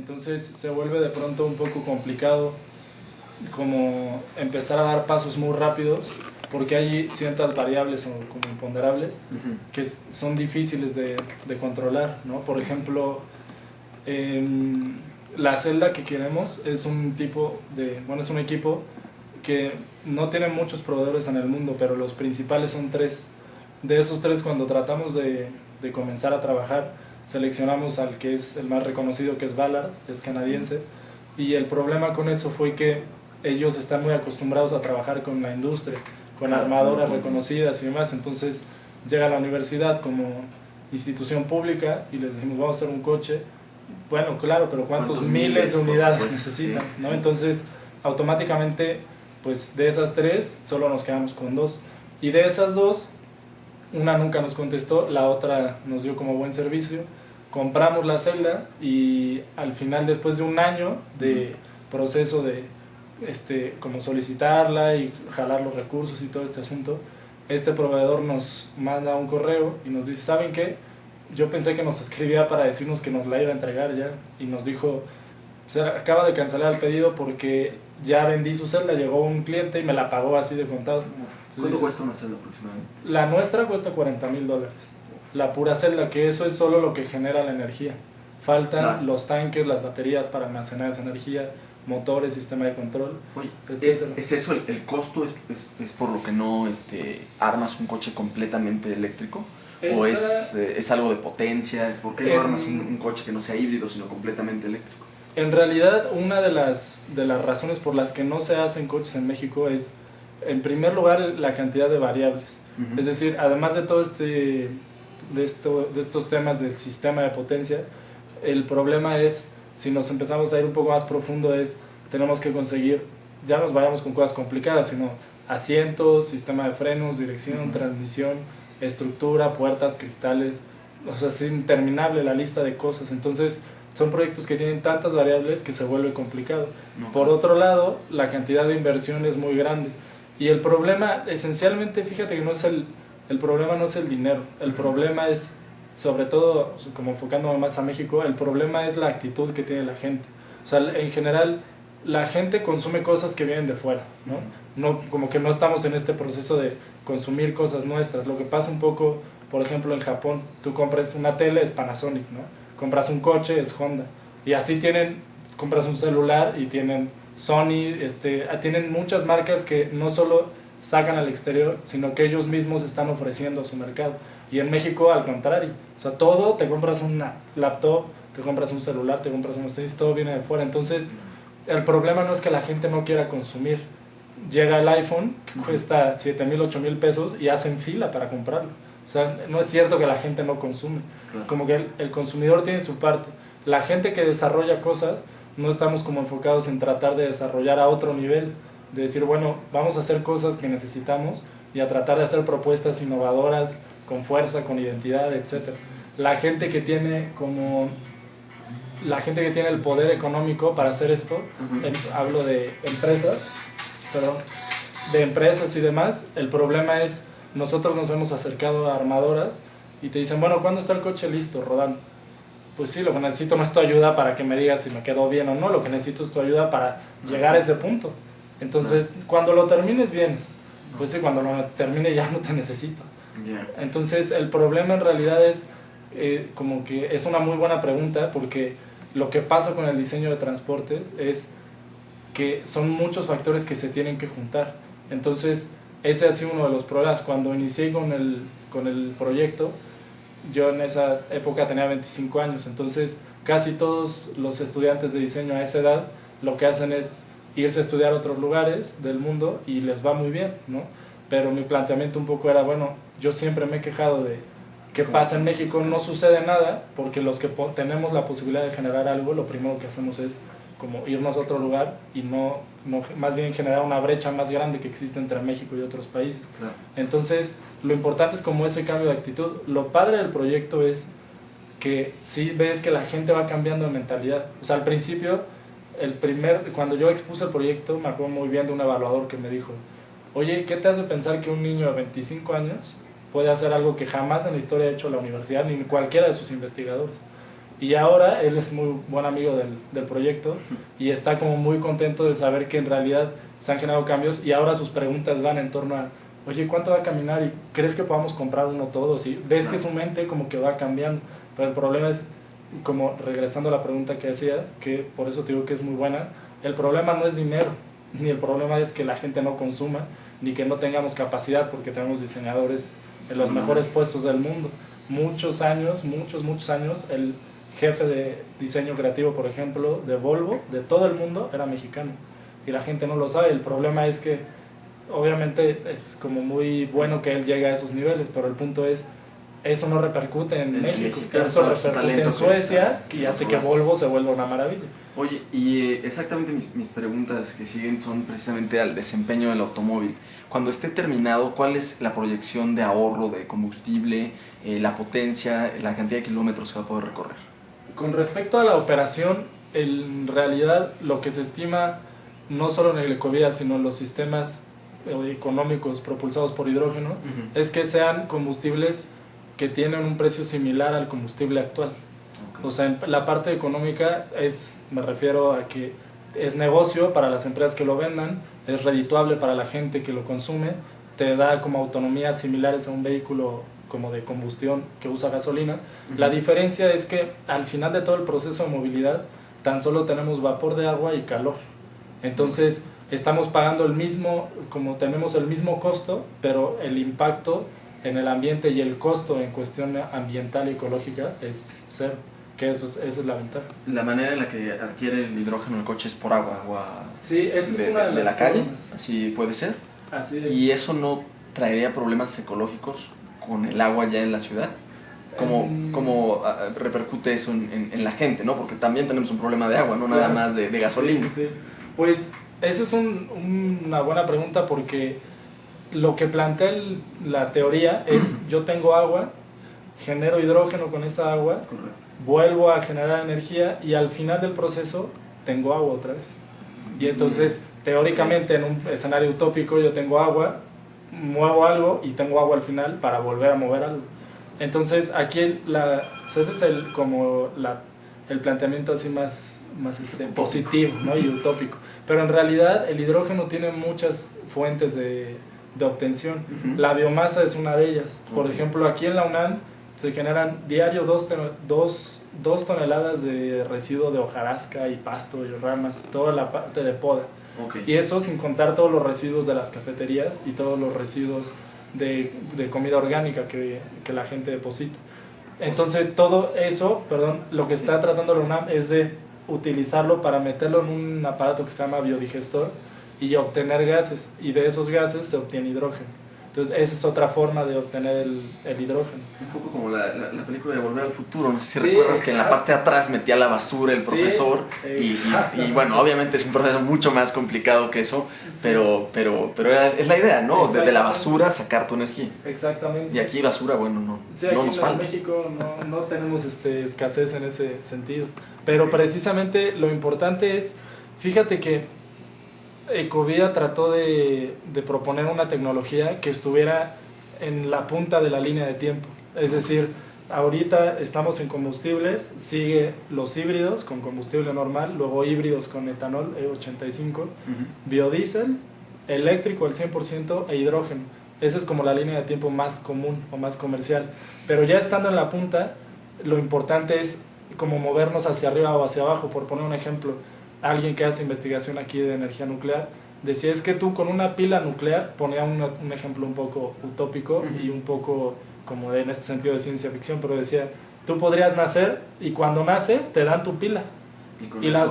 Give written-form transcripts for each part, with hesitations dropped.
Entonces se vuelve de pronto un poco complicado como empezar a dar pasos muy rápidos porque hay ciertas variables o como imponderables que son difíciles de controlar, ¿no? Por ejemplo, la celda que queremos es un tipo de, bueno, es un equipo que no tiene muchos proveedores en el mundo, pero los principales son tres. De esos tres, cuando tratamos de comenzar a trabajar, seleccionamos al que es el más reconocido, que es Ballard, es canadiense, y el problema con eso fue que ellos están muy acostumbrados a trabajar con la industria, con armadoras reconocidas y demás. Entonces llega a la universidad como institución pública y les decimos vamos a hacer un coche. Bueno, claro, pero ¿cuántos miles de unidades necesitan? Sí, ¿no? Sí. Entonces automáticamente pues de esas tres solo nos quedamos con dos, y de esas dos una nunca nos contestó, la otra nos dio como buen servicio, compramos la celda y al final, después de un año de proceso de como solicitarla y jalar los recursos y todo este asunto, este proveedor nos manda un correo y nos dice, ¿saben qué? Yo pensé que nos escribía para decirnos que nos la iba a entregar ya, y nos dijo, se acaba de cancelar el pedido porque ya vendí su celda, llegó un cliente y me la pagó así de contado. ¿Cuánto cuesta una celda aproximadamente? La nuestra cuesta $40,000, la pura celda, que eso es solo lo que genera la energía. Faltan los tanques, las baterías para almacenar esa energía, motores, sistema de control. Oye, ¿es eso el costo? ¿Es por lo que no armas un coche completamente eléctrico? ¿O es algo de potencia? ¿Por qué no armas un coche que no sea híbrido, sino completamente eléctrico? En realidad, una de las razones por las que no se hacen coches en México es, en primer lugar, la cantidad de variables. Es decir, además de todo de estos temas del sistema de potencia, el problema es, si nos empezamos a ir un poco más profundo, tenemos que conseguir, ya nos vayamos con cosas complicadas, sino asientos, sistema de frenos, dirección, transmisión, estructura, puertas, cristales, o sea, es interminable la lista de cosas. Entonces son proyectos que tienen tantas variables que se vuelve complicado. Por otro lado, la cantidad de inversión es muy grande, y el problema esencialmente, fíjate que no es el problema no es el dinero, el problema es, sobre todo, como enfocándome más a México, el problema es la actitud que tiene la gente. O sea, en general, la gente consume cosas que vienen de fuera, ¿no? No, como que no estamos en este proceso de consumir cosas nuestras. Lo que pasa un poco, por ejemplo, en Japón, tú compras una tele, es Panasonic, ¿no? Compras un coche, es Honda. Y así compras un celular y tienen Sony, tienen muchas marcas que no solo sacan al exterior, sino que ellos mismos están ofreciendo a su mercado. Y en México, al contrario, o sea, todo, te compras una laptop, te compras un celular, te compras unos tenis, todo viene de fuera. Entonces, el problema no es que la gente no quiera consumir. Llega el iPhone, que cuesta 7,000, 8,000 pesos, y hacen fila para comprarlo. O sea, no es cierto que la gente no consume. Como que el consumidor tiene su parte. La gente que desarrolla cosas, no estamos como enfocados en tratar de desarrollar a otro nivel, de decir, bueno, vamos a hacer cosas que necesitamos y a tratar de hacer propuestas innovadoras, con fuerza, con identidad, etc. La gente que tiene el poder económico para hacer esto, hablo de empresas, de empresas y demás, el problema es, nosotros nos hemos acercado a armadoras y te dicen, bueno, ¿cuándo está el coche listo, rodando? Pues sí, lo que necesito no es tu ayuda para que me digas si me quedó bien o no, lo que necesito es tu ayuda para llegar a ese punto. Entonces, cuando lo termines, vienes. Pues sí, cuando lo termine ya no te necesito. Entonces, el problema en realidad es, como que es una muy buena pregunta, porque lo que pasa con el diseño de transportes es que son muchos factores que se tienen que juntar. Entonces, ese ha sido uno de los problemas. Cuando inicié con el proyecto, yo en esa época tenía 25 años, entonces casi todos los estudiantes de diseño a esa edad lo que hacen es irse a estudiar a otros lugares del mundo y les va muy bien, ¿no? Pero mi planteamiento un poco era, bueno, yo siempre me he quejado de qué pasa en México, no sucede nada, porque los que tenemos la posibilidad de generar algo, lo primero que hacemos es como irnos a otro lugar y no más bien generar una brecha más grande que existe entre México y otros países. Entonces, lo importante es como ese cambio de actitud. Lo padre del proyecto es que sí ves que la gente va cambiando de mentalidad. O sea, al principio, cuando yo expuse el proyecto, me acuerdo muy bien de un evaluador que me dijo, oye, ¿qué te hace pensar que un niño de 25 años puede hacer algo que jamás en la historia ha hecho la universidad, ni cualquiera de sus investigadores? Y ahora él es muy buen amigo del proyecto y está como muy contento de saber que en realidad se han generado cambios y ahora sus preguntas van en torno a, oye, ¿cuánto va a caminar? ¿Y crees que podamos comprar uno todos? Y ves que su mente como que va cambiando, pero el problema es, como regresando a la pregunta que hacías, que por eso te digo que es muy buena, el problema no es dinero, ni el problema es que la gente no consuma, ni que no tengamos capacidad, porque tenemos diseñadores en los mejores puestos del mundo. Muchos años, muchos años, el jefe de diseño creativo, por ejemplo, de Volvo, de todo el mundo, era mexicano. Y la gente no lo sabe. El problema es que, obviamente, es como muy bueno que él llegue a esos niveles, pero el punto es, eso no repercute en México. Eso repercute en Suecia y hace que Volvo se vuelva una maravilla. Oye, y exactamente mis preguntas que siguen son precisamente al desempeño del automóvil. Cuando esté terminado, ¿cuál es la proyección de ahorro de combustible, la potencia, la cantidad de kilómetros que va a poder recorrer? Con respecto a la operación, en realidad lo que se estima, no solo en el Ecovía, sino en los sistemas económicos propulsados por hidrógeno, es que sean combustibles que tienen un precio similar al combustible actual. O sea, en la parte económica me refiero a que es negocio para las empresas que lo vendan, es redituable para la gente que lo consume, te da como autonomías similares a un vehículo como de combustión que usa gasolina. La diferencia es que al final de todo el proceso de movilidad tan solo tenemos vapor de agua y calor. Entonces estamos pagando el mismo, como tenemos el mismo costo, pero el impacto en el ambiente y el costo en cuestión ambiental y ecológica es cero, que esa es la ventaja. La manera en la que adquiere el hidrógeno el coche es por agua sí, esa es una de la calle, así puede ser. Así es. ¿Y eso no traería problemas ecológicos con el agua ya en la ciudad? ¿Cómo repercute eso en la gente, ¿no? Porque también tenemos un problema de agua, no nada más de gasolina. Sí. Pues esa es una buena pregunta, porque lo que plantea la teoría es, yo tengo agua, genero hidrógeno con esa agua, vuelvo a generar energía y al final del proceso tengo agua otra vez. Y entonces, teóricamente, en un escenario utópico, yo tengo agua, muevo algo y tengo agua al final para volver a mover algo. Entonces, aquí ese es el planteamiento así más positivo, ¿no? Y utópico. Pero en realidad el hidrógeno tiene muchas fuentes de obtención. La biomasa es una de ellas. Por ejemplo, aquí en la UNAM se generan diario 2 toneladas de residuo de hojarasca y pasto y ramas, toda la parte de poda. Y eso sin contar todos los residuos de las cafeterías y todos los residuos de comida orgánica que la gente deposita. Entonces todo eso, lo que está tratando la UNAM es de utilizarlo para meterlo en un aparato que se llama biodigestor y obtener gases, y de esos gases se obtiene hidrógeno. Entonces esa es otra forma de obtener el hidrógeno. Un poco como la película de Volver al Futuro, no sé si recuerdas, que en la parte de atrás metía la basura el profesor, y bueno, obviamente es un proceso mucho más complicado que eso, pero es la idea, ¿no? De la basura sacar tu energía. Exactamente. Y aquí basura, bueno, no nos falta. En México no tenemos escasez en ese sentido, pero precisamente lo importante es, fíjate que Ecovía trató de proponer una tecnología que estuviera en la punta de la línea de tiempo. Es decir, ahorita estamos en combustibles, sigue los híbridos con combustible normal, luego híbridos con etanol E85, biodiesel, eléctrico al 100% e hidrógeno. Esa es como la línea de tiempo más común o más comercial. Pero ya estando en la punta, lo importante es como movernos hacia arriba o hacia abajo. Por poner un ejemplo, alguien que hace investigación aquí de energía nuclear decía, es que tú con una pila nuclear, ponía un ejemplo un poco utópico y un poco como en este sentido de ciencia ficción, pero decía, tú podrías nacer y cuando naces te dan tu pila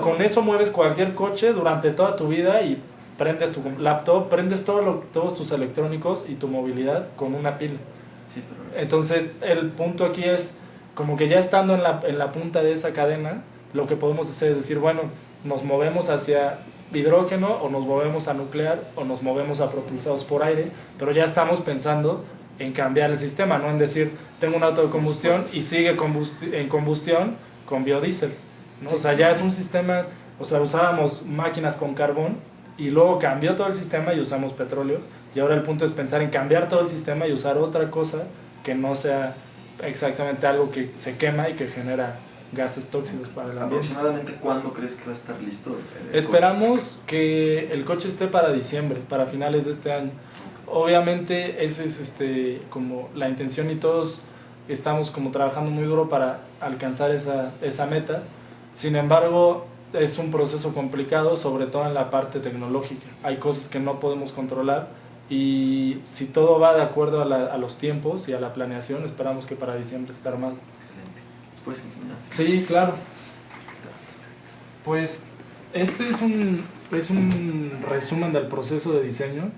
con eso mueves cualquier coche durante toda tu vida y prendes tu laptop, prendes todos tus electrónicos y tu movilidad con una pila. Entonces el punto aquí es como que ya estando en la punta de esa cadena, lo que podemos hacer es decir, bueno, nos movemos hacia hidrógeno o nos movemos a nuclear o nos movemos a propulsados por aire, pero ya estamos pensando en cambiar el sistema, no en decir, tengo un auto de combustión y sigue en combustión con biodiesel, ¿no? O sea, ya es un sistema, o sea, usábamos máquinas con carbón y luego cambió todo el sistema y usamos petróleo, y ahora el punto es pensar en cambiar todo el sistema y usar otra cosa que no sea exactamente algo que se quema y que genera gases tóxicos para el ambiente. ¿Aproximadamente cuándo crees que va a estar listo el Esperamos que el coche esté para diciembre, para finales de este año. Obviamente esa es como la intención y todos estamos como trabajando muy duro para alcanzar esa meta. Sin embargo, es un proceso complicado, sobre todo en la parte tecnológica. Hay cosas que no podemos controlar y si todo va de acuerdo a los tiempos y a la planeación, esperamos que para diciembre esté armado. Excelente. ¿Puedes enseñar? Sí, claro. Pues este es un resumen del proceso de diseño.